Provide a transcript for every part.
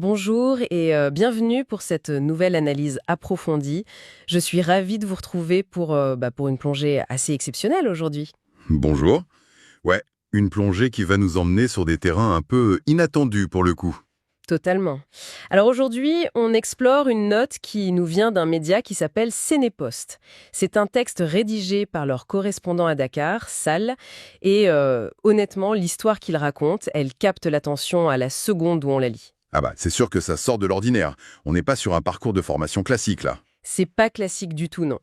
Bonjour et bienvenue pour cette nouvelle analyse approfondie. Je suis ravie de vous retrouver pour une plongée assez exceptionnelle aujourd'hui. Bonjour. Ouais, une plongée qui va nous emmener sur des terrains un peu inattendus pour le coup. Totalement. Alors aujourd'hui, on explore une note qui nous vient d'un média qui s'appelle Sénépost. C'est un texte rédigé par leur correspondant à Dakar, Sall, et honnêtement, l'histoire qu'il raconte, elle capte l'attention à la seconde où on la lit. Ah bah, c'est sûr que ça sort de l'ordinaire. On n'est pas sur un parcours de formation classique là. C'est pas classique du tout, non.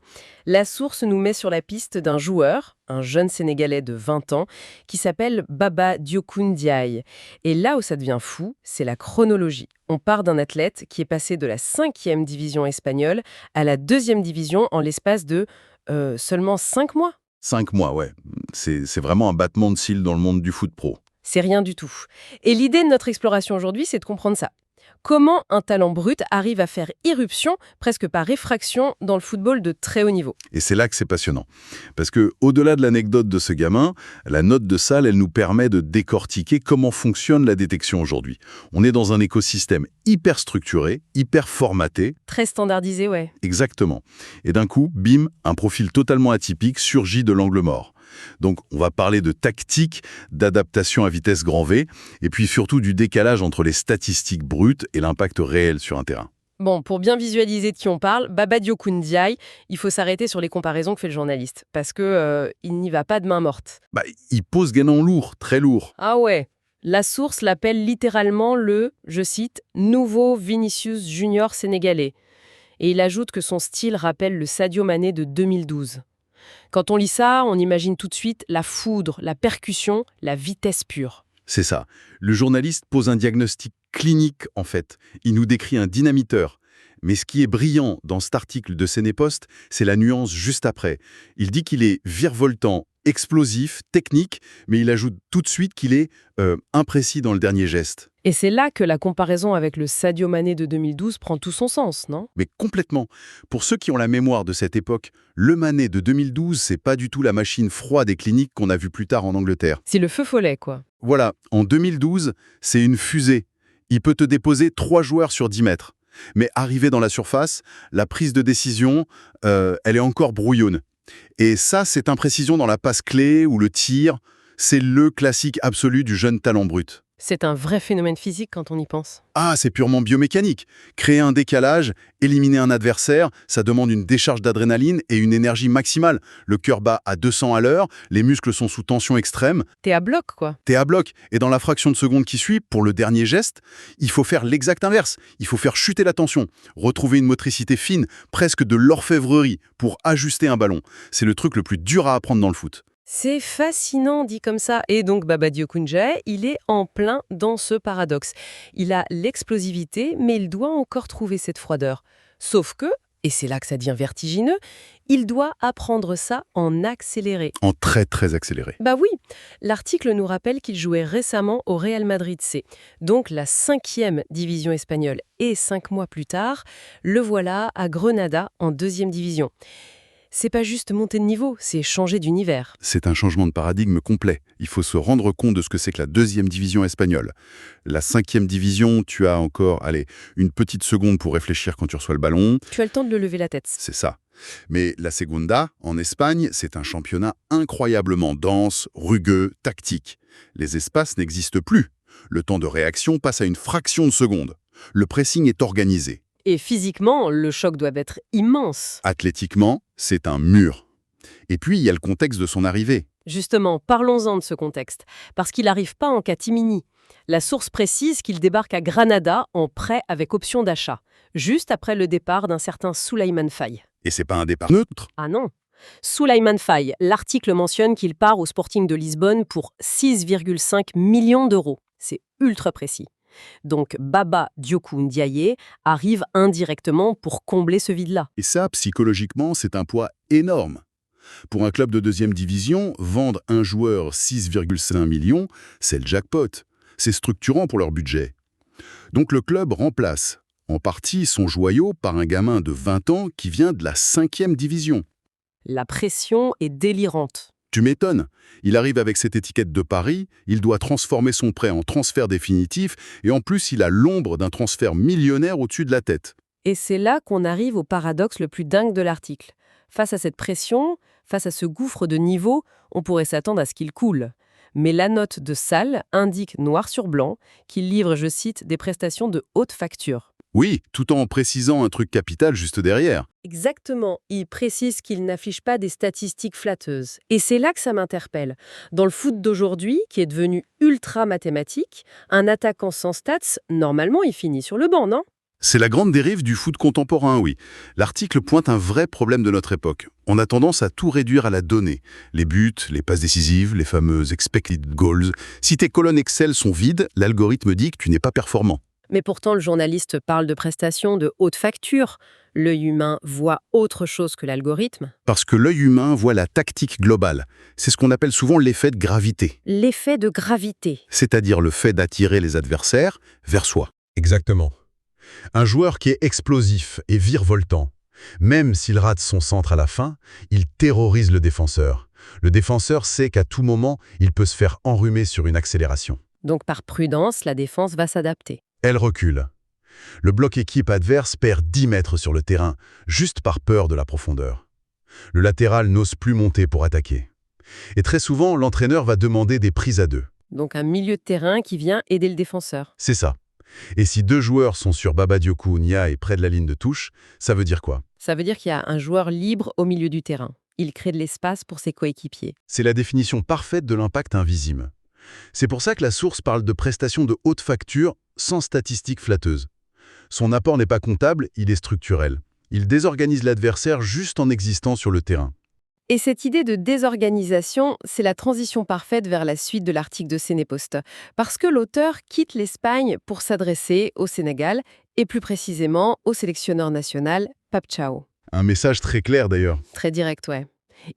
La source nous met sur la piste d'un joueur, un jeune Sénégalais de 20 ans, qui s'appelle Baba Diokoun Ndiaye. Et là où ça devient fou, c'est la chronologie. On part d'un athlète qui est passé de la 5e division espagnole à la 2e division en l'espace de seulement 5 mois. 5 mois, ouais. C'est vraiment un battement de cils dans le monde du foot pro. C'est rien du tout. Et l'idée de notre exploration aujourd'hui, c'est de comprendre ça. Comment un talent brut arrive à faire irruption, presque par effraction, dans le football de très haut niveau. Et c'est là que c'est passionnant. Parce que, au-delà de l'anecdote de ce gamin, la note de Sall, elle nous permet de décortiquer comment fonctionne la détection aujourd'hui. On est dans un écosystème hyper structuré, hyper formaté. Très standardisé, ouais. Exactement. Et d'un coup, bim, un profil totalement atypique surgit de l'angle mort. Donc, on va parler de tactique, d'adaptation à vitesse grand V, et puis surtout du décalage entre les statistiques brutes et l'impact réel sur un terrain. Bon, pour bien visualiser de qui on parle, Baba Diokoun Ndiaye, il faut s'arrêter sur les comparaisons que fait le journaliste, parce que il n'y va pas de main morte. Bah, il pose Guénon lourd, très lourd. Ah ouais. La source l'appelle littéralement le, je cite, nouveau Vinicius Junior sénégalais. Et il ajoute que son style rappelle le Sadio Mané de 2012. Quand on lit ça, on imagine tout de suite la foudre, la percussion, la vitesse pure. C'est ça. Le journaliste pose un diagnostic clinique, en fait. Il nous décrit un dynamiteur. Mais ce qui est brillant dans cet article de Sénépost, c'est la nuance juste après. Il dit qu'il est virevoltant, explosif, technique, mais il ajoute tout de suite qu'il est imprécis dans le dernier geste. Et c'est là que la comparaison avec le Sadio Mané de 2012 prend tout son sens, non? Mais complètement. Pour ceux qui ont la mémoire de cette époque, le Mané de 2012, c'est pas du tout la machine froide et clinique qu'on a vue plus tard en Angleterre. C'est le feu follet, quoi. Voilà, en 2012, c'est une fusée. Il peut te déposer 3 joueurs sur 10 mètres. Mais arrivé dans la surface, la prise de décision, elle est encore brouillonne. Et ça, cette imprécision dans la passe clé ou le tir, c'est le classique absolu du jeune talent brut. C'est un vrai phénomène physique quand on y pense. Ah, c'est purement biomécanique. Créer un décalage, éliminer un adversaire, ça demande une décharge d'adrénaline et une énergie maximale. Le cœur bat à 200 à l'heure, les muscles sont sous tension extrême, T'es à bloc, quoi. t'es à bloc. Et dans la fraction de seconde qui suit, pour le dernier geste, il faut faire l'exact inverse. Il faut faire chuter la tension, retrouver une motricité fine, presque de l'orfèvrerie, pour ajuster un ballon. C'est le truc le plus dur à apprendre dans le foot. C'est fascinant dit comme ça. Et donc Baba Diokoun Ndiaye, il est en plein dans ce paradoxe. Il a l'explosivité, mais il doit encore trouver cette froideur. Sauf que, et c'est là que ça devient vertigineux, il doit apprendre ça en accéléré. En très très accéléré. Bah oui, l'article nous rappelle qu'il jouait récemment au Real Madrid C, donc la 5e division espagnole. Et 5 mois plus tard, le voilà à Grenada en 2e division. C'est pas juste monter de niveau, c'est changer d'univers. C'est un changement de paradigme complet. Il faut se rendre compte de ce que c'est que la 2e division espagnole. La 5e division, tu as encore, allez, une petite seconde pour réfléchir quand tu reçois le ballon. Tu as le temps de le lever la tête. C'est ça. Mais la Segunda, en Espagne, c'est un championnat incroyablement dense, rugueux, tactique. Les espaces n'existent plus. Le temps de réaction passe à une fraction de seconde. Le pressing est organisé. Et physiquement, le choc doit être immense. Athlétiquement, c'est un mur. Et puis, il y a le contexte de son arrivée. Justement, parlons-en de ce contexte. Parce qu'il n'arrive pas en catimini. La source précise qu'il débarque à Granada en prêt avec option d'achat, juste après le départ d'un certain Souleymane Faye. Et c'est pas un départ neutre. Ah non. Souleymane Faye, l'article mentionne qu'il part au Sporting de Lisbonne pour 6,5 millions d'euros. C'est ultra précis. Donc Baba Diokoun Ndiaye arrive indirectement pour combler ce vide-là. Et ça, psychologiquement, c'est un poids énorme. Pour un club de 2e division, vendre un joueur 6,5 millions, c'est le jackpot. C'est structurant pour leur budget. Donc le club remplace, en partie, son joyau par un gamin de 20 ans qui vient de la 5e division. La pression est délirante. Tu m'étonnes. Il arrive avec cette étiquette de Paris, il doit transformer son prêt en transfert définitif, et en plus il a l'ombre d'un transfert millionnaire au-dessus de la tête. Et c'est là qu'on arrive au paradoxe le plus dingue de l'article. Face à cette pression, face à ce gouffre de niveau, on pourrait s'attendre à ce qu'il coule. Mais la note de Salle indique noir sur blanc qu'il livre, je cite, des prestations de haute facture. Oui, tout en précisant un truc capital juste derrière. Exactement, il précise qu'il n'affiche pas des statistiques flatteuses. Et c'est là que ça m'interpelle. Dans le foot d'aujourd'hui, qui est devenu ultra mathématique, un attaquant sans stats, normalement, il finit sur le banc, non ? C'est la grande dérive du foot contemporain, oui. L'article pointe un vrai problème de notre époque. On a tendance à tout réduire à la donnée. Les buts, les passes décisives, les fameuses expected goals. Si tes colonnes Excel sont vides, l'algorithme dit que tu n'es pas performant. Mais pourtant, le journaliste parle de prestations de haute facture. L'œil humain voit autre chose que l'algorithme. Parce que l'œil humain voit la tactique globale. C'est ce qu'on appelle souvent l'effet de gravité. L'effet de gravité. C'est-à-dire le fait d'attirer les adversaires vers soi. Exactement. Un joueur qui est explosif et virevoltant, même s'il rate son centre à la fin, il terrorise le défenseur. Le défenseur sait qu'à tout moment, il peut se faire enrhumer sur une accélération. Donc par prudence, la défense va s'adapter. Elle recule. Le bloc équipe adverse perd 10 mètres sur le terrain, juste par peur de la profondeur. Le latéral n'ose plus monter pour attaquer. Et très souvent, l'entraîneur va demander des prises à deux. Donc un milieu de terrain qui vient aider le défenseur. C'est ça. Et si 2 joueurs sont sur Baba Diakhou Ndiaye près de la ligne de touche, ça veut dire quoi? Ça veut dire qu'il y a un joueur libre au milieu du terrain. Il crée de l'espace pour ses coéquipiers. C'est la définition parfaite de l'impact invisible. C'est pour ça que la source parle de prestations de haute facture sans statistiques flatteuses. Son apport n'est pas comptable, il est structurel. Il désorganise l'adversaire juste en existant sur le terrain. Et cette idée de désorganisation, c'est la transition parfaite vers la suite de l'article de Sénépost. Parce que l'auteur quitte l'Espagne pour s'adresser au Sénégal, et plus précisément au sélectionneur national, Pape Thiaw. Un message très clair d'ailleurs. Très direct, ouais.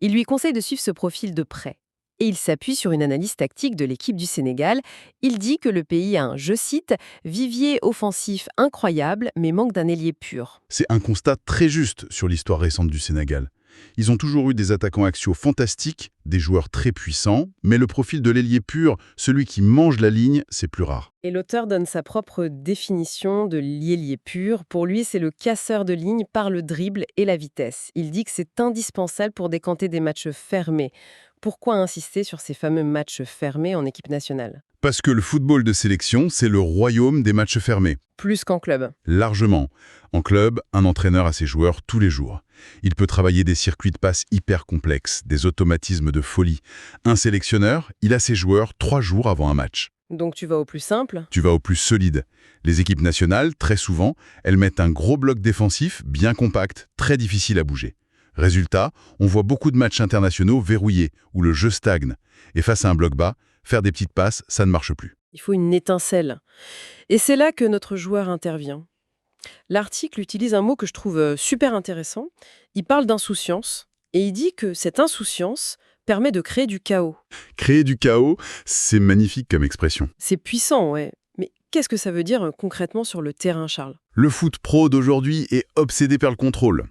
Il lui conseille de suivre ce profil de près. Et il s'appuie sur une analyse tactique de l'équipe du Sénégal. Il dit que le pays a un, je cite, « vivier offensif incroyable, mais manque d'un ailier pur ». C'est un constat très juste sur l'histoire récente du Sénégal. Ils ont toujours eu des attaquants axiaux fantastiques, des joueurs très puissants, mais le profil de l'ailier pur, celui qui mange la ligne, c'est plus rare. Et l'auteur donne sa propre définition de l'ailier pur. Pour lui, c'est le casseur de ligne par le dribble et la vitesse. Il dit que c'est indispensable pour décanter des matchs fermés. Pourquoi insister sur ces fameux matchs fermés en équipe nationale? Parce que le football de sélection, c'est le royaume des matchs fermés. Plus qu'en club. Largement. En club, un entraîneur a ses joueurs tous les jours. Il peut travailler des circuits de passe hyper complexes, des automatismes de folie. Un sélectionneur, il a ses joueurs 3 jours avant un match. Donc tu vas au plus simple? Tu vas au plus solide. Les équipes nationales, très souvent, elles mettent un gros bloc défensif bien compact, très difficile à bouger. Résultat, on voit beaucoup de matchs internationaux verrouillés, où le jeu stagne. Et face à un bloc bas, faire des petites passes, ça ne marche plus. Il faut une étincelle. Et c'est là que notre joueur intervient. L'article utilise un mot que je trouve super intéressant. Il parle d'insouciance et il dit que cette insouciance permet de créer du chaos. Créer du chaos, c'est magnifique comme expression. C'est puissant, ouais. Mais qu'est-ce que ça veut dire concrètement sur le terrain, Charles? Le foot pro d'aujourd'hui est obsédé par le contrôle.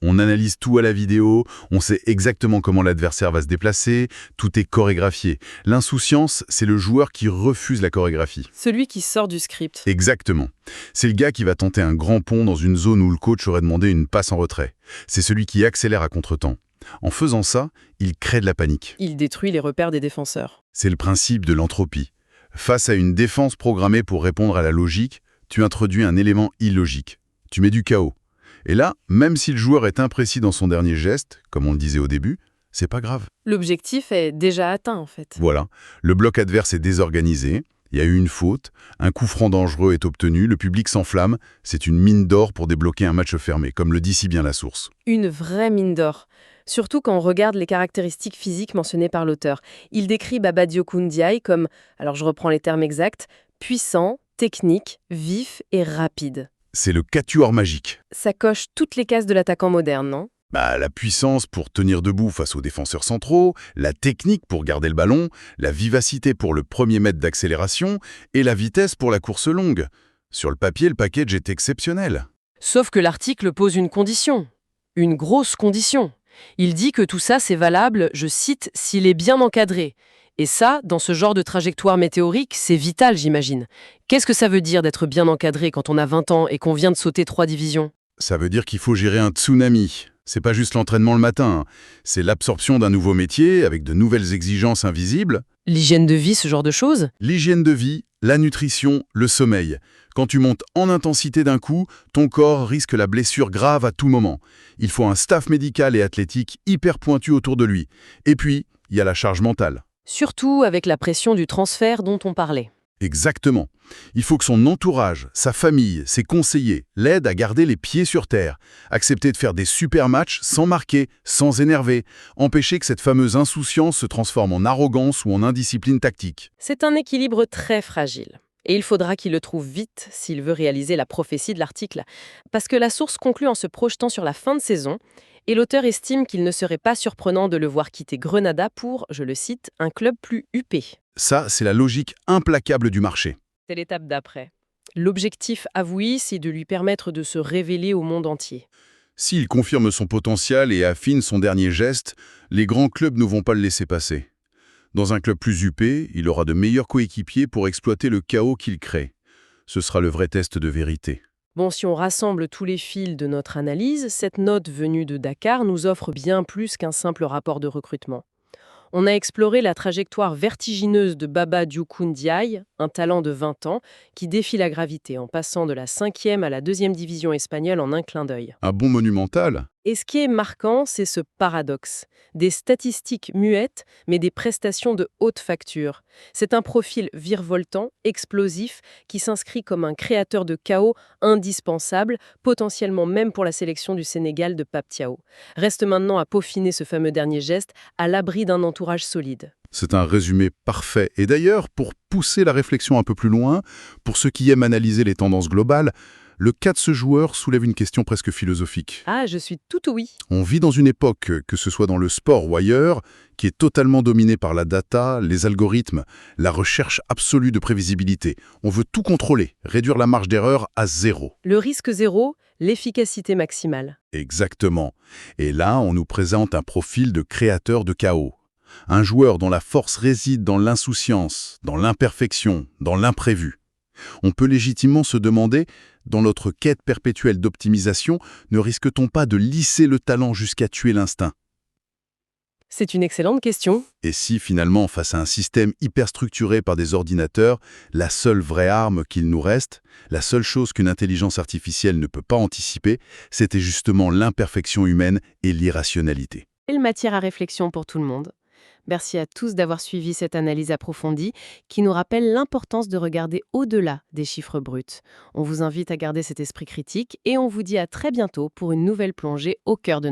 On analyse tout à la vidéo, on sait exactement comment l'adversaire va se déplacer, tout est chorégraphié. L'insouciance, c'est le joueur qui refuse la chorégraphie. Celui qui sort du script. Exactement. C'est le gars qui va tenter un grand pont dans une zone où le coach aurait demandé une passe en retrait. C'est celui qui accélère à contretemps. En faisant ça, il crée de la panique. Il détruit les repères des défenseurs. C'est le principe de l'entropie. Face à une défense programmée pour répondre à la logique, tu introduis un élément illogique. Tu mets du chaos. Et là, même si le joueur est imprécis dans son dernier geste, comme on le disait au début, c'est pas grave. L'objectif est déjà atteint, en fait. Voilà, le bloc adverse est désorganisé, il y a eu une faute, un coup franc dangereux est obtenu, le public s'enflamme, c'est une mine d'or pour débloquer un match fermé, comme le dit si bien la source. Une vraie mine d'or. Surtout quand on regarde les caractéristiques physiques mentionnées par l'auteur. Il décrit Baba Diakhou Ndiaye comme, alors je reprends les termes exacts, puissant, technique, vif et rapide. C'est le quatuor magique. Ça coche toutes les cases de l'attaquant moderne, non? La puissance pour tenir debout face aux défenseurs centraux, la technique pour garder le ballon, la vivacité pour le premier mètre d'accélération et la vitesse pour la course longue. Sur le papier, le package est exceptionnel. Sauf que l'article pose une condition. Une grosse condition. Il dit que tout ça, c'est valable, je cite, « s'il est bien encadré ». Et ça, dans ce genre de trajectoire météorique, c'est vital, j'imagine. Qu'est-ce que ça veut dire d'être bien encadré quand on a 20 ans et qu'on vient de sauter 3 divisions? Ça veut dire qu'il faut gérer un tsunami. C'est pas juste l'entraînement le matin, hein. C'est l'absorption d'un nouveau métier avec de nouvelles exigences invisibles. L'hygiène de vie, ce genre de choses? L'hygiène de vie, la nutrition, le sommeil. Quand tu montes en intensité d'un coup, ton corps risque la blessure grave à tout moment. Il faut un staff médical et athlétique hyper pointu autour de lui. Et puis, il y a la charge mentale. Surtout avec la pression du transfert dont on parlait. Exactement. Il faut que son entourage, sa famille, ses conseillers l'aident à garder les pieds sur terre, accepter de faire des super matchs sans marquer, sans énerver, empêcher que cette fameuse insouciance se transforme en arrogance ou en indiscipline tactique. C'est un équilibre très fragile. Et il faudra qu'il le trouve vite s'il veut réaliser la prophétie de l'article. Parce que la source conclut en se projetant sur la fin de saison, et l'auteur estime qu'il ne serait pas surprenant de le voir quitter Grenada pour, je le cite, un club plus huppé. Ça, c'est la logique implacable du marché. C'est l'étape d'après. L'objectif avoué, c'est de lui permettre de se révéler au monde entier. S'il confirme son potentiel et affine son dernier geste, les grands clubs ne vont pas le laisser passer. Dans un club plus huppé, il aura de meilleurs coéquipiers pour exploiter le chaos qu'il crée. Ce sera le vrai test de vérité. Bon, si on rassemble tous les fils de notre analyse, cette note venue de Dakar nous offre bien plus qu'un simple rapport de recrutement. On a exploré la trajectoire vertigineuse de Baba Diokoun Ndiaye, un talent de 20 ans, qui défie la gravité en passant de la 5e à la 2e division espagnole en un clin d'œil. Un bond monumental. Et ce qui est marquant, c'est ce paradoxe. Des statistiques muettes, mais des prestations de haute facture. C'est un profil virevoltant, explosif, qui s'inscrit comme un créateur de chaos indispensable, potentiellement même pour la sélection du Sénégal de Pape Thiaw. Reste maintenant à peaufiner ce fameux dernier geste, à l'abri d'un entourage solide. C'est un résumé parfait. Et d'ailleurs, pour pousser la réflexion un peu plus loin, pour ceux qui aiment analyser les tendances globales, le cas de ce joueur soulève une question presque philosophique. Ah, je suis tout oui. On vit dans une époque, que ce soit dans le sport ou ailleurs, qui est totalement dominée par la data, les algorithmes, la recherche absolue de prévisibilité. On veut tout contrôler, réduire la marge d'erreur à zéro. Le risque zéro, l'efficacité maximale. Exactement. Et là, on nous présente un profil de créateur de chaos. Un joueur dont la force réside dans l'insouciance, dans l'imperfection, dans l'imprévu. On peut légitimement se demander, dans notre quête perpétuelle d'optimisation, ne risque-t-on pas de lisser le talent jusqu'à tuer l'instinct? C'est une excellente question. Et si, finalement, face à un système hyper structuré par des ordinateurs, la seule vraie arme qu'il nous reste, la seule chose qu'une intelligence artificielle ne peut pas anticiper, c'était justement l'imperfection humaine et l'irrationalité. Quelle matière à réflexion pour tout le monde. Merci à tous d'avoir suivi cette analyse approfondie qui nous rappelle l'importance de regarder au-delà des chiffres bruts. On vous invite à garder cet esprit critique et on vous dit à très bientôt pour une nouvelle plongée au cœur de